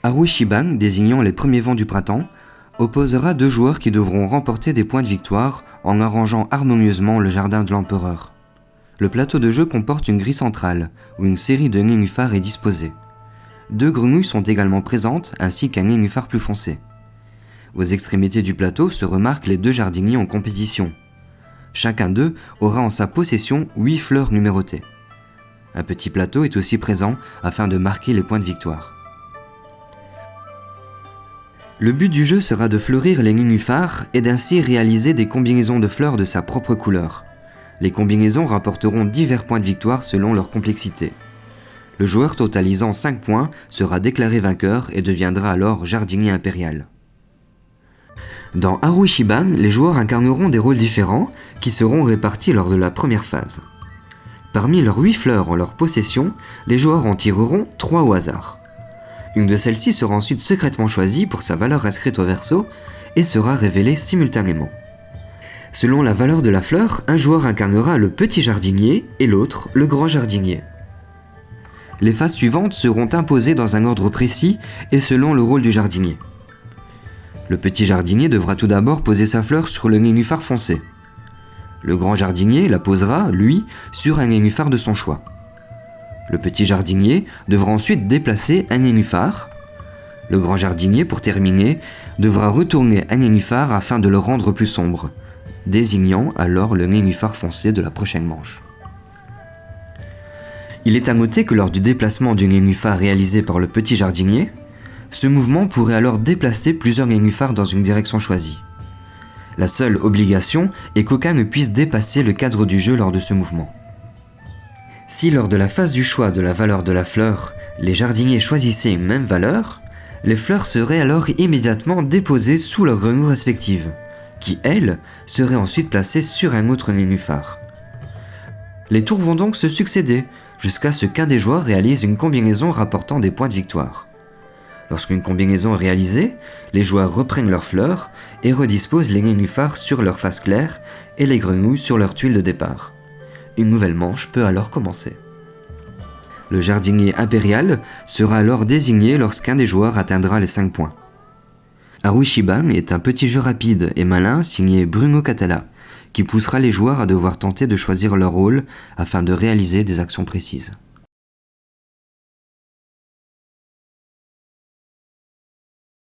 Haru-Shiban, désignant les premiers vents du printemps, opposera deux joueurs qui devront remporter des points de victoire en arrangeant harmonieusement le jardin de l'empereur. Le plateau de jeu comporte une grille centrale, où une série de nénuphars est disposée. Deux grenouilles sont également présentes, ainsi qu'un nénuphar plus foncé. Aux extrémités du plateau se remarquent les deux jardiniers en compétition. Chacun d'eux aura en sa possession 8 fleurs numérotées. Un petit plateau est aussi présent afin de marquer les points de victoire. Le but du jeu sera de fleurir les nénuphars et d'ainsi réaliser des combinaisons de fleurs de sa propre couleur. Les combinaisons rapporteront divers points de victoire selon leur complexité. Le joueur totalisant 5 points sera déclaré vainqueur et deviendra alors jardinier impérial. Dans Haru-Shiban, les joueurs incarneront des rôles différents qui seront répartis lors de la première phase. Parmi leurs 8 fleurs en leur possession, les joueurs en tireront 3 au hasard. Une de celles-ci sera ensuite secrètement choisie pour sa valeur inscrite au verso et sera révélée simultanément. Selon la valeur de la fleur, un joueur incarnera le petit jardinier et l'autre le grand jardinier. Les phases suivantes seront imposées dans un ordre précis et selon le rôle du jardinier. Le petit jardinier devra tout d'abord poser sa fleur sur le nénuphar foncé. Le grand jardinier la posera, lui, sur un nénuphar de son choix. Le petit jardinier devra ensuite déplacer un nénuphar. Le grand jardinier, pour terminer, devra retourner un nénuphar afin de le rendre plus sombre, désignant alors le nénuphar foncé de la prochaine manche. Il est à noter que lors du déplacement du nénuphar réalisé par le petit jardinier, ce mouvement pourrait alors déplacer plusieurs nénuphars dans une direction choisie. La seule obligation est qu'aucun ne puisse dépasser le cadre du jeu lors de ce mouvement. Si lors de la phase du choix de la valeur de la fleur, les jardiniers choisissaient une même valeur, les fleurs seraient alors immédiatement déposées sous leurs grenouilles respectives, qui, elles, seraient ensuite placées sur un autre nénuphar. Les tours vont donc se succéder, jusqu'à ce qu'un des joueurs réalise une combinaison rapportant des points de victoire. Lorsqu'une combinaison est réalisée, les joueurs reprennent leurs fleurs et redisposent les nénuphars sur leur face claire et les grenouilles sur leur tuile de départ. Une nouvelle manche peut alors commencer. Le jardinier impérial sera alors désigné lorsqu'un des joueurs atteindra les 5 points. Haru-Shiban est un petit jeu rapide et malin signé Bruno Catala, qui poussera les joueurs à devoir tenter de choisir leur rôle afin de réaliser des actions précises.